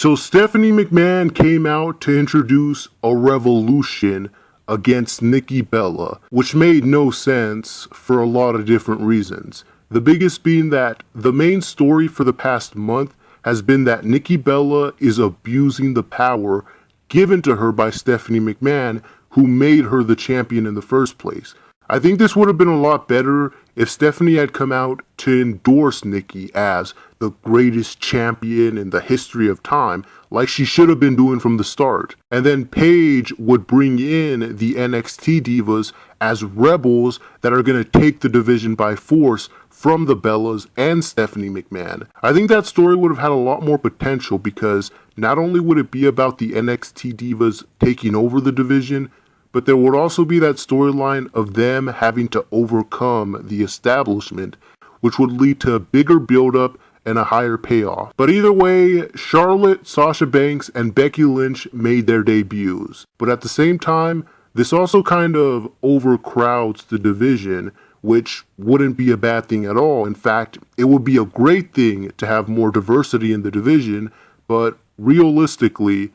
So Stephanie McMahon came out to introduce a revolution against Nikki Bella, which made no sense for a lot of different reasons. The biggest being that the main story for the past month has been that Nikki Bella is abusing the power given to her by Stephanie McMahon, who made her the champion in the first place. I think this would have been a lot better if Stephanie had come out to endorse Nikki as the greatest champion in the history of time, like she should have been doing from the start. And then Paige would bring in the NXT Divas as rebels that are going to take the division by force from the Bellas and Stephanie McMahon. I think that story would have had a lot more potential because not only would it be about the NXT Divas taking over the division, but there would also be that storyline of them having to overcome the establishment, which would lead to a bigger build-up and a higher payoff. But either way, Charlotte, Sasha Banks, and Becky Lynch made their debuts. But at the same time, this also kind of overcrowds the division, which wouldn't be a bad thing at all. In fact, it would be a great thing to have more diversity in the division, but realistically,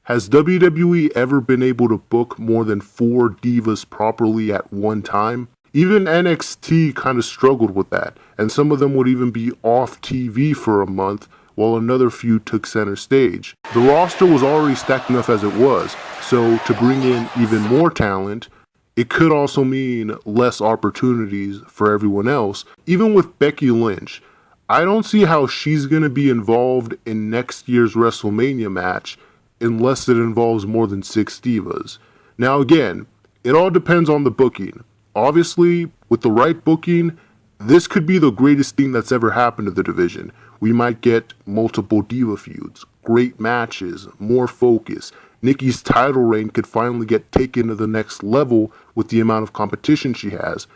has WWE ever been able to book more than 4 divas properly at one time? Even NXT kind of struggled with that, and some of them would even be off TV for a month while another few took center stage. The roster was already stacked enough as it was, so to bring in even more talent, it could also mean less opportunities for everyone else. Even with Becky Lynch, I don't see how she's going to be involved in next year's WrestleMania match unless it involves more than 6 divas. Now again, it all depends on the booking. Obviously, with the right booking, this could be the greatest thing that's ever happened to the division. We might get multiple diva feuds, great matches, more focus. Nikki's title reign could finally get taken to the next level with the amount of competition she has.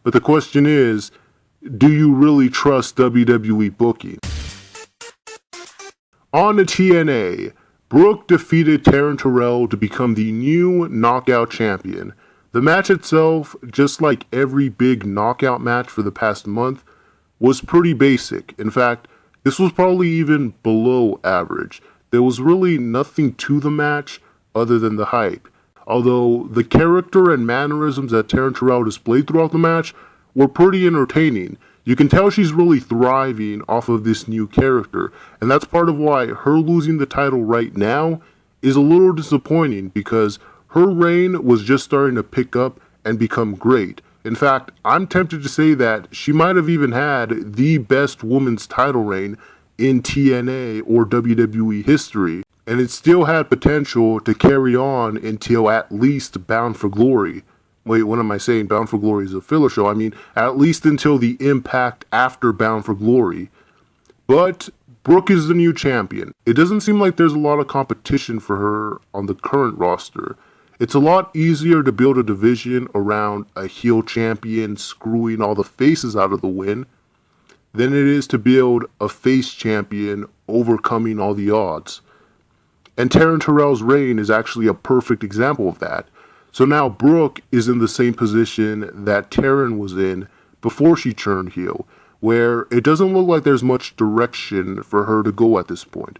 But the question is, do you really trust WWE booking? On to TNA, Brooke defeated Terrell to become the new Knockout Champion. The match itself, just like every big knockout match for the past month, was pretty basic. In fact, this was probably even below average. There was really nothing to the match other than the hype. Although the character and mannerisms that Terrell displayed throughout the match were pretty entertaining. You can tell she's really thriving off of this new character, and that's part of why her losing the title right now is a little disappointing, because her reign was just starting to pick up and become great. In fact, I'm tempted to say that she might have even had the best women's title reign in TNA or WWE history, and it still had potential to carry on until at least Bound for Glory. Wait, what am I saying? Bound for Glory is a filler show. I mean, at least until the Impact after Bound for Glory. But Brooke is the new champion. It doesn't seem like there's a lot of competition for her on the current roster. It's a lot easier to build a division around a heel champion screwing all the faces out of the win than it is to build a face champion overcoming all the odds. And Terrell's reign is actually a perfect example of that. So now Brooke is in the same position that Taryn was in before she turned heel, where it doesn't look like there's much direction for her to go at this point.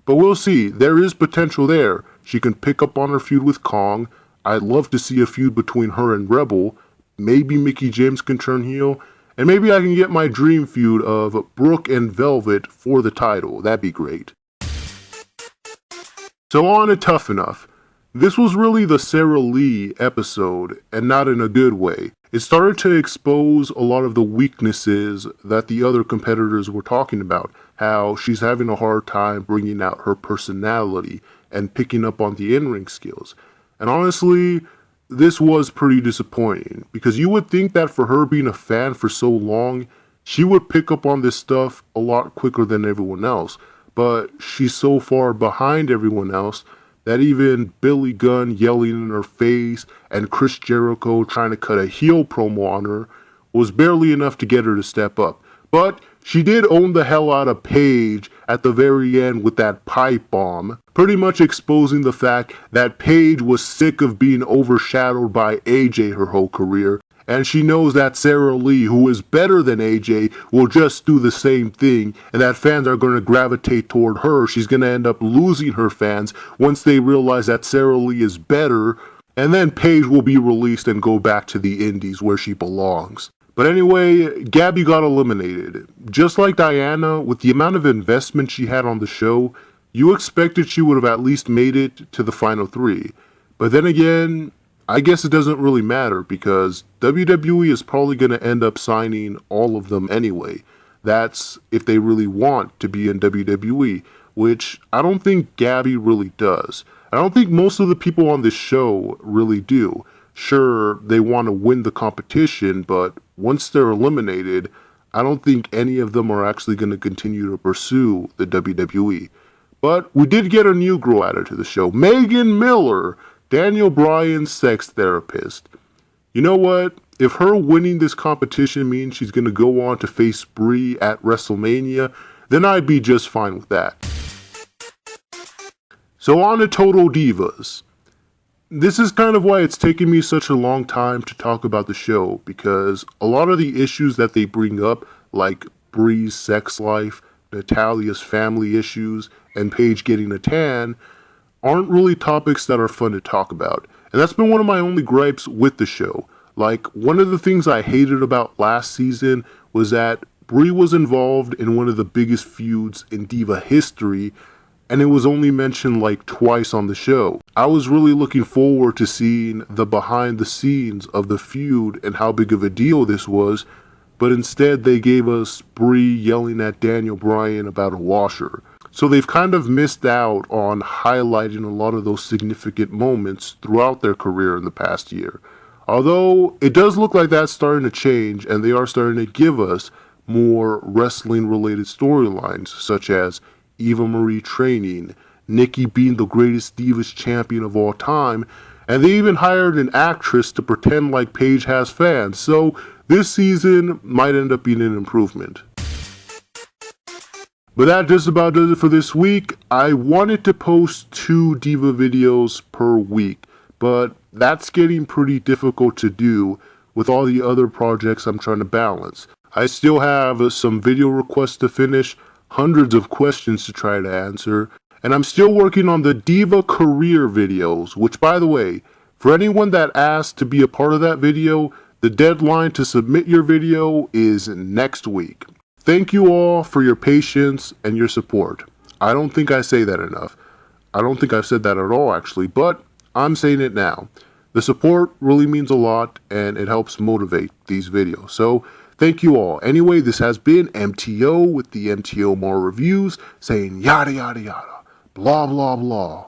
But we'll see, there is potential there. She can pick up on her feud with Kong. I'd love to see a feud between her and Rebel. Maybe Mickie James can turn heel. And maybe I can get my dream feud of Brooke and Velvet for the title. That'd be great. So on to Tough Enough. This was really the Sara Lee episode, and not in a good way. It started to expose a lot of the weaknesses that the other competitors were talking about, how she's having a hard time bringing out her personality and picking up on the in-ring skills. And honestly, this was pretty disappointing, because you would think that for her being a fan for so long, she would pick up on this stuff a lot quicker than everyone else, but she's so far behind everyone else that even Billy Gunn yelling in her face and Chris Jericho trying to cut a heel promo on her was barely enough to get her to step up. But she did own the hell out of Paige at the very end with that pipe bomb, pretty much exposing the fact that Paige was sick of being overshadowed by AJ her whole career, And she knows that Sara Lee, who is better than AJ, will just do the same thing, and that fans are going to gravitate toward her. She's going to end up losing her fans once they realize that Sara Lee is better, and then Paige will be released and go back to the indies where she belongs. But anyway, Gabby got eliminated. Just like Diana, with the amount of investment she had on the show, you expected she would have at least made it to the final 3. But then again, I guess it doesn't really matter because WWE is probably going to end up signing all of them anyway. That's if they really want to be in WWE, which I don't think Gabby really does. I don't think most of the people on this show really do. Sure, they want to win the competition, but once they're eliminated, I don't think any of them are actually going to continue to pursue the WWE. But we did get a new girl added to the show, Megan Miller, Daniel Bryan's sex therapist. You know what? If her winning this competition means she's going to go on to face Brie at WrestleMania, then I'd be just fine with that. So on to Total Divas. This is kind of why it's taken me such a long time to talk about the show, because a lot of the issues that they bring up, like Brie's sex life, Natalia's family issues, and Paige getting a tan, aren't really topics that are fun to talk about. And that's been one of my only gripes with the show. Like, one of the things I hated about last season was that Brie was involved in one of the biggest feuds in Diva history, and it was only mentioned like twice on the show. I was really looking forward to seeing the behind the scenes of the feud and how big of a deal this was, but instead they gave us Brie yelling at Daniel Bryan about a washer. So they've kind of missed out on highlighting a lot of those significant moments throughout their career in the past year. Although it does look like that's starting to change, and they are starting to give us more wrestling related storylines, such as Eva Marie training, Nikki being the greatest Divas champion of all time, and they even hired an actress to pretend like Paige has fans. So this season might end up being an improvement. But that just about does it for this week. I wanted to post 2 Diva videos per week, but that's getting pretty difficult to do with all the other projects I'm trying to balance. I still have some video requests to finish, hundreds of questions to try to answer, and I'm still working on the Diva career videos, which, by the way, for anyone that asked to be a part of that video, the deadline to submit your video is next week. Thank you all for your patience and your support. I don't think I say that enough. I don't think I've said that at all, actually, but I'm saying it now. The support really means a lot, and it helps motivate these videos. So thank you all. Anyway, this has been MTO with the MTO More Reviews, saying yada yada yada, blah blah blah.